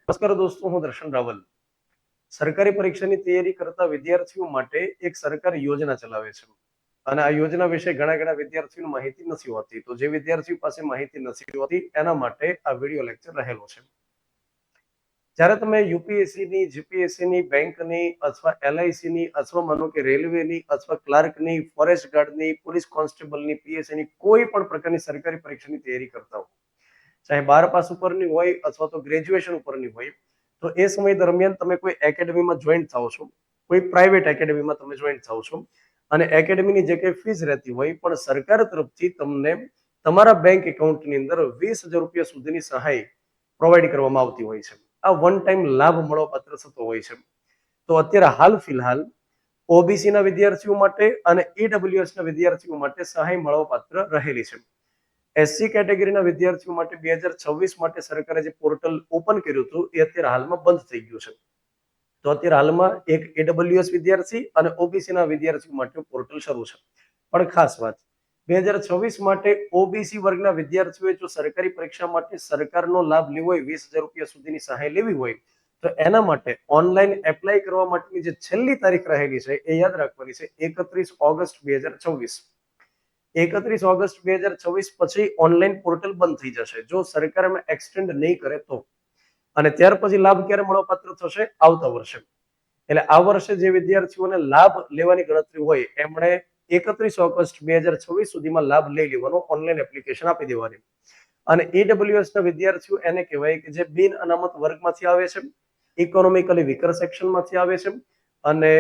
નમસ્કાર દોસ્તો, હું દર્શન રાવલ. સરકારી પરીક્ષાની તૈયારી કરતા વિદ્યાર્થીઓ માટે એક સરકાર યોજના ચલાવે છે અને આ યોજના વિશે ઘણા વિદ્યાર્થીઓને માહિતી નથી હોતી. તો જે વિદ્યાર્થીઓ પાસે માહિતી નથી હોતી એના માટે આ વિડીયો લેક્ચર રહેલો છે. જ્યારે તમે યુપીએસસી ની, જીપીએસસી ની, બેંકની અથવા એલઆઈસી ની અથવા માનો કે રેલવેની અથવા ક્લાર્કની, ફોરેસ્ટ ગાર્ડની, પોલીસ કોન્સ્ટેબલની, પીએસસીની કોઈ પણ પ્રકારની સરકારી પરીક્ષાની તૈયારી કરતા હો, ચાહે 12 પાસ ઉપરની હોય અથવા તો ગ્રેજ્યુએશન ઉપરની હોય, તો એ સમય દરમિયાન તમે કોઈ એકેડેમીમાં જોઈન્ટ થાઓ છો, કોઈ પ્રાઇવેટ એકેડેમીમાં તમે જોઈન્ટ થાઓ છો અને એકેડેમીની જે કંઈ ફીસ રહેતી હોય પણ સરકાર તરફથી તમને તમારા બેંક એકાઉન્ટની અંદર 20,000 રૂપિયા સુધીની સહાય પ્રોવાઈડ કરવામાં આવતી હોય છે. આ વન ટાઈમ લાભ મળવાપાત્ર થતો હોય છે. તો અત્યારે હાલ ફિલહાલ ઓબીસી ના વિદ્યાર્થીઓ માટે અને ઈડબ્લ્યુએસ ના વિદ્યાર્થીઓ માટે સહાય મળવાપાત્ર રહેલી છે. એસસી કેટેગરીના વિદ્યાર્થીઓ માટે 2026 માટે સરકારે જે પોર્ટલ ઓપન કર્યું હતું એ અત્યારે હાલમાં બંધ થઈ ગયું છે. તો અત્યારે હાલમાં એક એડબ્લ્યુએસ વિદ્યાર્થી અને ઓબીસી ના વિદ્યાર્થીઓ માટે પોર્ટલ શરૂ છે. પણ ખાસ વાત, 2026 માટે ઓબીસી વર્ગના વિદ્યાર્થીઓએ જો સરકારી પરીક્ષા માટે સરકારનો લાભ લેવો હોય, 20,000 રૂપિયા સુધીની સહાય લેવી હોય, તો એના માટે ઓનલાઈન એપ્લાય કરવા માટેની જે છેલ્લી તારીખ રહેલી છે એ યાદ રાખવાની છે, 31 ઓગસ્ટ 2024. 31 ઓગસ્ટ 2024 પછી ઓનલાઈન પોર્ટલ બંધ થઈ જશે જો સરકાર એમાં એક્સટેન્ડ નહીં કરે તો. અને ત્યાર પછી લાભ ક્યારે મળવાપાત્ર થશે? આવતા વર્ષે. એટલે આ વર્ષે જે વિદ્યાર્થીઓને લાભ લેવાની ગણતરી હોય એમણે 31 ઓગસ્ટ 2026 સુધીમાં લાભ લઈ લેવાનો, ઓનલાઈન એપ્લિકેશન આપી દેવાની. અને ઈડબ્લ્યુએસ ના વિદ્યાર્થીઓ એને કહેવાય કે જે બિન અનામત વર્ગમાંથી આવે છે, ઇકોનોમિકલી વીકર સેક્શનમાંથી આવે છે અને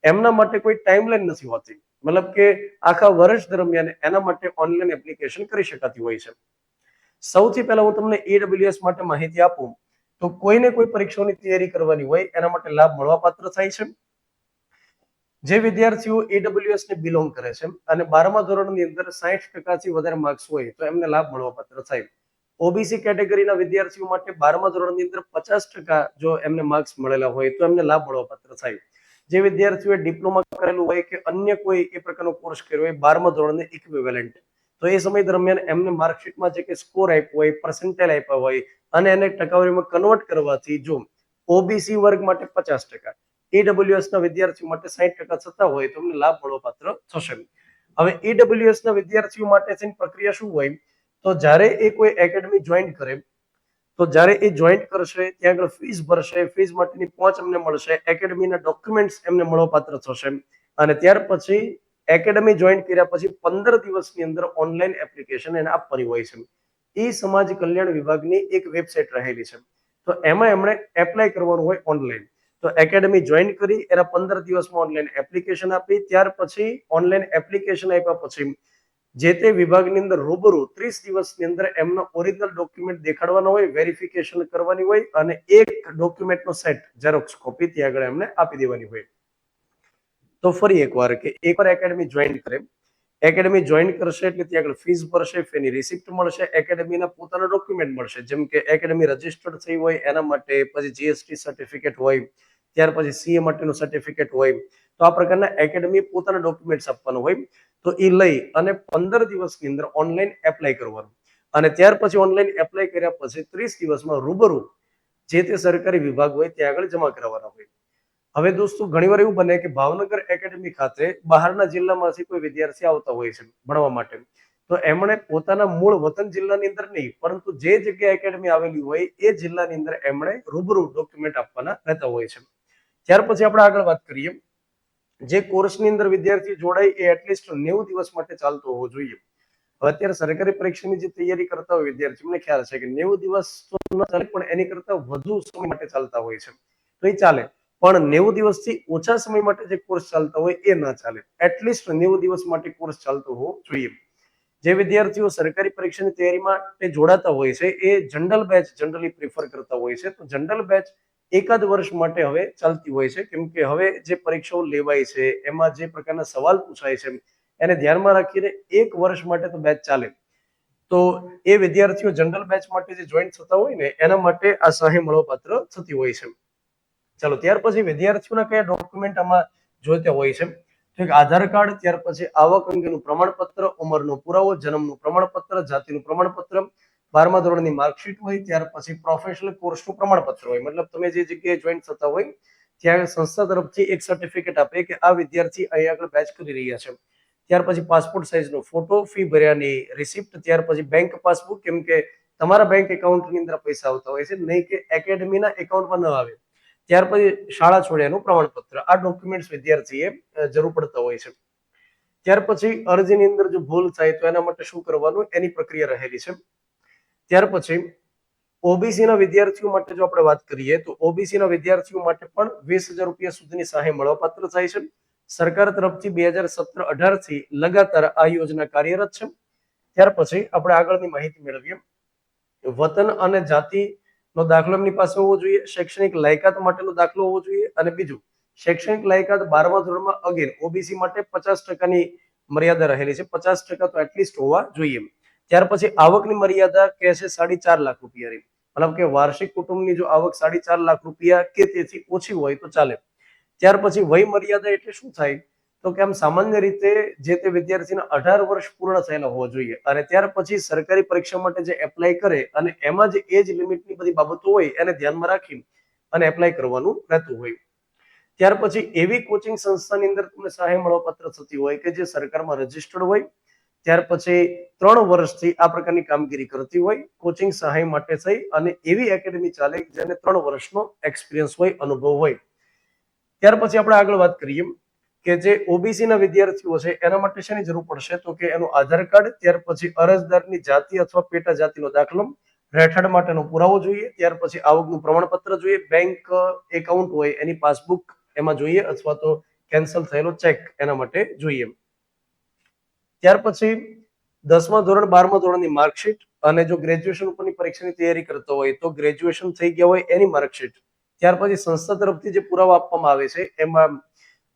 એમના માટે કોઈ ટાઈમલાઈન નથી હોતી. મતલબ કે આખા વર્ષ દરમિયાન એના માટે ઓનલાઈન એપ્લિકેશન કરી શકાતી હોય છે. સૌથી પહેલા હું તમને ઈડબ્લ્યુએસ માટે માહિતી આપું તો કોઈને કોઈ પરીક્ષાની તૈયારી કરવાની હોય એના માટે લાભ મળવાપાત્ર થાય છે. જે વિદ્યાર્થીઓ ઈડબ્લ્યુએસ ને બિલોંગ કરે છે અને 12મા ધોરણની અંદર 60% થી વધારે માર્ક્સ હોય તો એમને લાભ મળવાપાત્ર થાય. ઓબીસી કેટેગરીના વિદ્યાર્થીઓ માટે 12મા ધોરણની અંદર 50% જો એમને માર્ક્સ મળેલા હોય તો એમને લાભ મળવાપાત્ર થાય. જે વિદ્યાર્થીઓએ ડિપ્લોમા કરેલું હોય કે અન્ય કોઈ એ પ્રકારનો કોર્સ કર્યો હોય 12મા ધોરણને ઇક્વિવેલન્ટ, તો એ સમય દરમિયાન એમને માર્કશીટમાં જે કે સ્કોર આપ્યો હોય, પર્સન્ટાઇલ આપ્યા હોય અને એને ટકાવારીમાં કન્વર્ટ કરવાથી જો ઓબીસી વર્ગ માટે 50%, ઈડબ્લ્યુએસ ના વિદ્યાર્થીઓ માટે 60% થતા હોય તો એમને લાભ મળવાપાત્ર થશે. હવે ઈડબ્લ્યુએસ ના વિદ્યાર્થીઓ માટે તેની પ્રક્રિયા શું હોય? તો જ્યારે એ કોઈ એકેડમી જોઈન કરે, તો જ્યારે એ જોઈન્ટ કરશે ત્યાં આગળ ફીસ ભરશે, ફીસ માટેની પહોંચ એમને મળશે, એકેડમીના ડોક્યુમેન્ટ્સ એમને મળવાપાત્ર થશે અને ત્યાર પછી એકેડમી જોઈન કર્યા પછી 15 દિવસની અંદર ઓનલાઈન એપ્લિકેશન એને આપવાની હોય છે. એ સમાજ કલ્યાણ વિભાગની એક વેબસાઇટ રહેલી છે, તો એમાં એમણે એપ્લાય કરવાનું હોય ઓનલાઈન. તો એકેડમી જોઈન કરી એના 15 દિવસમાં ઓનલાઈન એપ્લિકેશન આપી, ત્યાર પછી ઓનલાઈન એપ્લિકેશન આપ્યા પછી જે તે વિભાગની અંદર રૂબરૂ 30 દિવસની અંદર એમનો ઓરિજિનલ ડોક્યુમેન્ટ દેખાડવાનો હોય, વેરિફિકેશન કરવાની હોય અને એક ડોક્યુમેન્ટનો સેટ ઝેરોક્સ કોપી ત્યાં આગળ એમને આપી દેવાની હોય. તો ફરી એકવાર કે એકવાર એકેડમી જોઈન કરે, એકેડમી જોઈન કરશે એટલે ત્યાં આગળ ફીસ ભરશે, ફીની રિસિપ્ટ મળશે, એકેડમીના પોતાના ડોક્યુમેન્ટ મળશે, જેમ કે એકેડમી રજીસ્ટર્ડ થઈ હોય એના માટે, પછી જીએસટી સર્ટિફિકેટ હોય, ત્યાર પછી સીએ માટેનું સર્ટિફિકેટ હોય. તો આ પ્રકારના એકેડમી પોતાના ડોક્યુમેન્ટ્સ આપવાનું હોય. તો એ લઈ અને 15 દિવસની અંદર ઓનલાઈન એપ્લાય કરવાનું અને ત્યાર પછી ઓનલાઈન એપ્લાય કર્યા પછી 30 દિવસમાં રૂબરૂ જે તે સરકારી વિભાગ હોય ત્યાં આગળ જમા કરાવવાના હોય. હવે દોસ્તો ઘણીવાર એવું બને કે ભાવનગર એકેડમી ખાતે બહારના જિલ્લામાંથી કોઈ વિદ્યાર્થી આવતા હોય છે ભણવા માટે, તો એમણે પોતાના મૂળ વતન જિલ્લાની અંદર નહીં પરંતુ જે જગ્યાએ એકેડમી આવેલી હોય એ જિલ્લાની અંદર એમણે રૂબરૂ ડોક્યુમેન્ટ આપવાના રહેતા હોય છે. ત્યાર પછી આપણે આગળ વાત કરીએ, જે કોર્સની અંદર વિદ્યાર્થી જોડાય એ એટલીસ્ટ 90 દિવસ માટે ચાલતો હોવો જોઈએ. હવે અત્યારે સરકારી પરીક્ષાની જે તૈયારી કરતા હોય વિદ્યાર્થીઓને ખ્યાલ છે કે 90 દિવસ તો ન ચાલે પણ એની કરતા વધુ સમય માટે ચાલતા હોય છે, તો એ ચાલે. પણ 90 દિવસથી ઓછા સમય માટે જે કોર્સ ચાલતા હોય એ ના ચાલે. એટલીસ્ટ 90 દિવસ માટે કોર્સ ચાલતો હોવો જોઈએ. જે વિદ્યાર્થીઓ સરકારી પરીક્ષાની તૈયારી માટે જોડાતા હોય છે એ જનરલ બેચ જનરલી પ્રિફર કરતા હોય છે. તો જનરલ બેચ એકાદ વર્ષ માટે હવે ચાલતી હોય છે, કેમ કે હવે જે પરીક્ષાઓ લેવાય છે એમાં જે પ્રકારના સવાલ પૂછાય છે એને ધ્યાનમાં રાખીને એક વર્ષ માટે તો બેચ ચાલે. તો એ વિદ્યાર્થીઓ જનરલ બેચ માટે જે જોઈન થતા હોય ને એના માટે આ સહાય મળવાપાત્ર થતી હોય છે. ચાલો, ત્યાર પછી વિદ્યાર્થીઓના કયા ડોક્યુમેન્ટ આમાં જોઈતા હોય છે? તો એક આધાર કાર્ડ, ત્યાર પછી આવક અંગેનું પ્રમાણપત્ર, ઉંમરનો પુરાવો, જન્મનું પ્રમાણપત્ર, જાતિનું પ્રમાણપત્ર, 12મા ધોરણની માર્કશીટ હોય, ત્યાર પછી પ્રોફેશનલ કોર્સનું પ્રમાણપત્ર હોય, મતલબ તમે જે જગ્યાએ જોઈન થતા હોય ત્યાં સંસ્થા તરફથી એક સર્ટિફિકેટ આપે કે આ વિદ્યાર્થી અહીં આગળ બેચ કરી રહ્યા છે. ત્યાર પછી પાસપોર્ટ સાઇઝનો ફોટો, ફી ભર્યાની રિસિપ્ટ, ત્યાર પછી બેંક પાસબુક, કેમ કે તમારા બેંક એકાઉન્ટની અંદર પૈસા આવતા હોય છે, નહીં કે એકેડેમીના એકાઉન્ટમાં ન આવે. ત્યાર પછી શાળા છોડ્યાનું પ્રમાણપત્ર. આ ડોક્યુમેન્ટ્સ વિદ્યાર્થીએ જરૂર પડતા હોય છે. ત્યાર પછી અરજીની અંદર જો ભૂલ થાય તો એના માટે શું કરવાનું એની પ્રક્રિયા રહેલી છે. ત્યાર પછી ઓબીસી ના વિદ્યાર્થીઓ માટે જો આપણે વાત કરીએ તો ઓબીસી ના વિદ્યાર્થીઓ માટે પણ 20,000 રૂપિયા સુધીની સહાય મળવાપાત્ર થાય છે. સરકાર તરફથી 2017-18 થી લગાતાર આ યોજના કાર્યરત છે. ત્યાર પછી આપણે આગળની માહિતી મેળવીએ. વતન અને જાતિનો દાખલો એમની પાસે હોવો જોઈએ, શૈક્ષણિક લાયકાત માટેનો દાખલો હોવો જોઈએ, અને બીજું શૈક્ષણિક લાયકાત 12મા ધોરણમાં અગેન ઓબીસી માટે 50% મર્યાદા રહેલી છે. 50% તો એટલીસ્ટ હોવા જોઈએ. ત્યાર પછી આવકની મર્યાદા કહે છે 4.5 લાખ રૂપિયાની, મતલબ કે વાર્ષિક કુટુંબની જો આવક 4.5 લાખ રૂપિયા કે તેથી ઓછી હોય તો ચાલે. ત્યાર પછી વય મર્યાદા એટલે શું થાય તો કે આમ સામાન્ય રીતે જે તે વિદ્યાર્થીના 18 વર્ષ પૂર્ણ થયેલા હોવા જોઈએ, અને ત્યાર પછી સરકારી પરીક્ષા માટે જે એપ્લાય કરે અને એમાં જે એજ લિમિટની બધી બાબતો હોય એને ધ્યાનમાં રાખી અને એપ્લાય કરવાનું રહેતું હોય. ત્યાર પછી એવી કોચિંગ સંસ્થાની અંદર તમને સહાય મળવાપાત્ર થતી હોય કે જે સરકારમાં રજીસ્ટર્ડ હોય, ત્યાર પછી 3 વર્ષથી આ પ્રકારની કામગીરી કરતી હોય કોચિંગ સહાય માટે થઈ, અને એવી એકેડેમી ચાલે જેને 3 વર્ષનો એક્સપિરિયન્સ હોય, અનુભવ હોય. ત્યાર પછી આપણે આગળ વાત કરીએ કે જે ઓબીસી ના વિદ્યાર્થીઓ છે એના માટે શેની જરૂર પડશે તો કે એનું આધાર કાર્ડ, ત્યાર પછી અરજદારની જાતિ અથવા પેટા જાતિનો દાખલો, રહેઠાણ માટેનો પુરાવો જોઈએ, ત્યાર પછી આવકનું પ્રમાણપત્ર જોઈએ, બેંક એકાઉન્ટ હોય એની પાસબુક એમાં જોઈએ, અથવા તો કેન્સલ થયેલો ચેક એના માટે જોઈએ. ત્યાર પછી 10મા ધોરણ 12મા ધોરણની માર્કશીટ, અને જો ગ્રેજ્યુએશન ઉપરની પરીક્ષાની તૈયારી કરતો હોય તો ગ્રેજ્યુએશન થઈ ગયા હોય એની માર્કશીટ. ત્યાર પછી સંસ્થા તરફથી જે પુરાવા આપવામાં આવે છે એમાં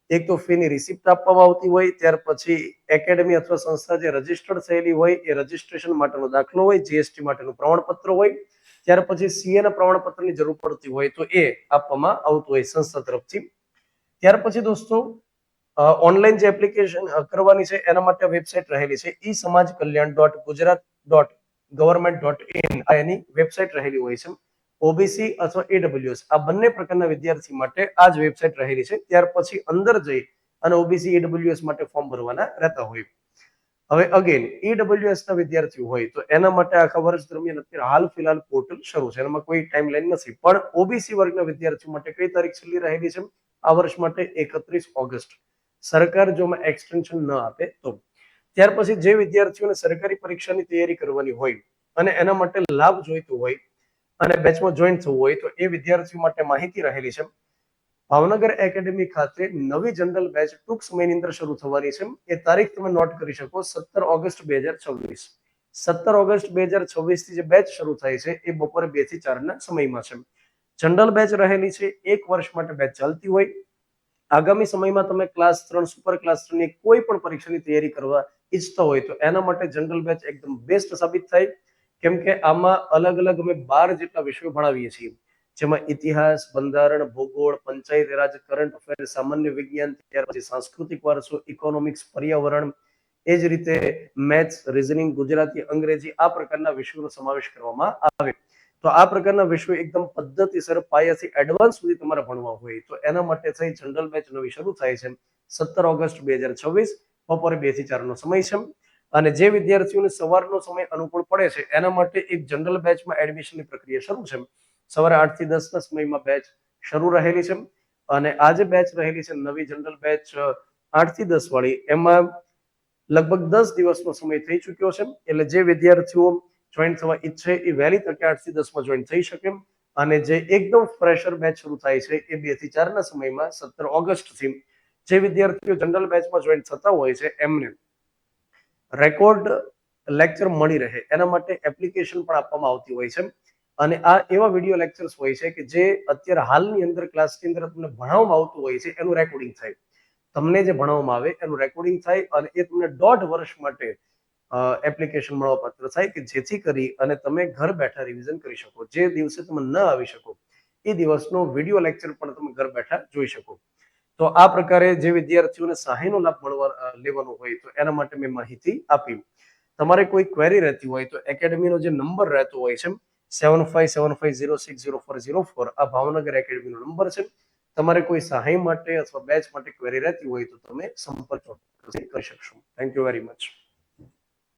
એક તો ફીની રિસિપ્ટ આપવામાં આવતી હોય, ત્યાર પછી એકેડેમી અથવા સંસ્થા જે રજીસ્ટર્ડ થયેલી હોય એ રજીસ્ટ્રેશન માટેનો દાખલો હોય, જીએસટી માટેનું પ્રમાણપત્ર હોય, ત્યાર પછી સીએ ના પ્રમાણપત્રની જરૂર પડતી હોય તો એ આપવામાં આવતું હોય સંસ્થા તરફથી. ત્યાર પછી દોસ્તો ઓનલાઈન જે એપ્લિકેશન કરવાની છે એના માટે વેબસાઇટ રહેલી છે e-samajkalyan.gujarat.government.in આ એની વેબસાઇટ રહેલી હોય છે. ઓબીસી અથવા ઈડબ્લ્યુએસ આ બંને પ્રકારના વિદ્યાર્થી માટે આ જ વેબસાઇટ રહેલી છે. ત્યાર પછી અંદર જઈ અને ઓબીસી ઈડબ્લ્યુએસ માટે ફોર્મ ભરવાના રહેતા હોય. હવે અગેન ઈડબ્લ્યુએસ ના વિદ્યાર્થીઓ હોય તો એના માટે આખા વર્ષ દરમિયાન અત્યારે હાલ ફિલહાલ પોર્ટલ શરૂ છે, એમાં કોઈ ટાઈમલાઈન નથી, પણ ઓબીસી વર્ગના વિદ્યાર્થીઓ માટે કઈ તારીખ છેલ્લી રહેલી છે આ વર્ષ માટે 31 ઓગસ્ટ, સરકાર જો એક્સટેન્શન ન આપે તો. ત્યાર પછી જે વિદ્યાર્થીઓને સરકારી પરીક્ષાની તૈયારી કરવાની હોય અને એના માટે લાભ જોઈતો હોય અને બેચમાં જોઈન થવું હોય તો એ વિદ્યાર્થીઓ માટે માહિતી રહેલી છે. ભાવનગર એકેડેમી ખાતે નવી જનરલ બેચ ટૂંક સમયની અંદર શરૂ થવાની છે. એ તારીખ તમે નોટ કરી શકો 17 ઓગસ્ટ 2026. 17 ઓગસ્ટ 2026 થી જે બેચ શરૂ થાય છે એ બપોરે 2 થી 4 ના સમયમાં છે. જનરલ બેચ રહેલી છે, 1 વર્ષ માટે બેચ ચાલતી હોય. આગામી સમયમાં તમે ક્લાસ 3 સુપર ક્લાસ 3 ની કોઈ પણ પરીક્ષાની તૈયારી કરવા ઈચ્છતા હોય તો એના માટે જનરલ બેચ એકદમ બેસ્ટ સાબિત થાય, કેમ કે આમાં અલગ અલગ અમે 12 જેટલા વિષયો ભણાવીએ છીએ, જેમાં ઇતિહાસ, બંધારણ, ભૂગોળ, પંચાયતી રાજ, કરંટ અફેર, સામાન્ય વિજ્ઞાન, ત્યાર પછી સાંસ્કૃતિક વારસો, ઇકોનોમિક્સ, પર્યાવરણ, એ જ રીતે મેથ્સ, રીઝનિંગ, ગુજરાતી, અંગ્રેજી આ પ્રકારના વિષયોનો સમાવેશ કરવામાં આવે. તો આ પ્રકારના વિષયો એકદમ પદ્ધતિસર પાયાથી એડવાન્સ સુધી તમારે ભણવા હોય તો એના માટે થઈ જનરલ બેચ નવી શરૂ થાય છે 17 ઓગસ્ટ 2026 બપોરે 2 થી 4 નો સમય છે. અને જે વિદ્યાર્થીઓને સવારનો સમય અનુકૂળ પડે છે એના માટે એક જનરલ બેચમાં એડમિશનની પ્રક્રિયા શરૂ છે. સવારે 8 થી 10 ના સમયમાં બેચ શરૂ રહેલી છે, અને આ જે બેચ રહેલી છે નવી જનરલ બેચ 8 થી 10 વાળી, એમાં લગભગ 10 દિવસનો સમય થઈ ચૂક્યો છે. એટલે જે વિદ્યાર્થીઓ જોઈન થવા ઈચ્છે એ વહેલી તકે 8 થી 10 માં જોઈન થઈ શકે, અને જે એકદમ ફ્રેશર બેચ શરૂ થાય છે એ 2 થી 4 ના સમયમાં 17 ઓગસ્ટ થી જે વિદ્યાર્થીઓ જનરલ બેચમાં જોઈન થતા હોય છે એમને રેકોર્ડ લેક્ચર મળી રહે એના માટે એપ્લિકેશન પણ આપવામાં આવતી હોય છે. અને આ એવા વિડીયો લેક્ચર્સ હોય છે કે જે અત્યારે હાલની અંદર ક્લાસની અંદર તમને ભણાવવામાં આવતું હોય છે એનું રેકોર્ડિંગ થાય, તમને જે ભણાવવામાં આવે એનું રેકોર્ડિંગ થાય, અને એ તમને 1.5 વર્ષ માટે એપ્લિકેશન મળવાપાત્ર થાય કે જેથી કરી અને તમે ઘર બેઠા રિવિઝન કરી શકો. જે દિવસે તમે ન આવી શકો એ દિવસનો વિડીયો લેક્ચર પણ તમે ઘર બેઠા જોઈ શકો. તો આ પ્રકારે જે વિદ્યાર્થીઓને સહાયનો લાભ લેવાનો હોય તો એના માટે મેં માહિતી આપી. તમારે કોઈ ક્વેરી રહેતી હોય તો એકેડમીનો જે નંબર રહેતો હોય છે 7575060404 આ ભાવનગર એકેડમીનો નંબર છે. તમારે કોઈ સહાય માટે અથવા બેચ માટે ક્વેરી રહેતી હોય તો તમે સંપર્ક કરી શકશો. Thank you very much.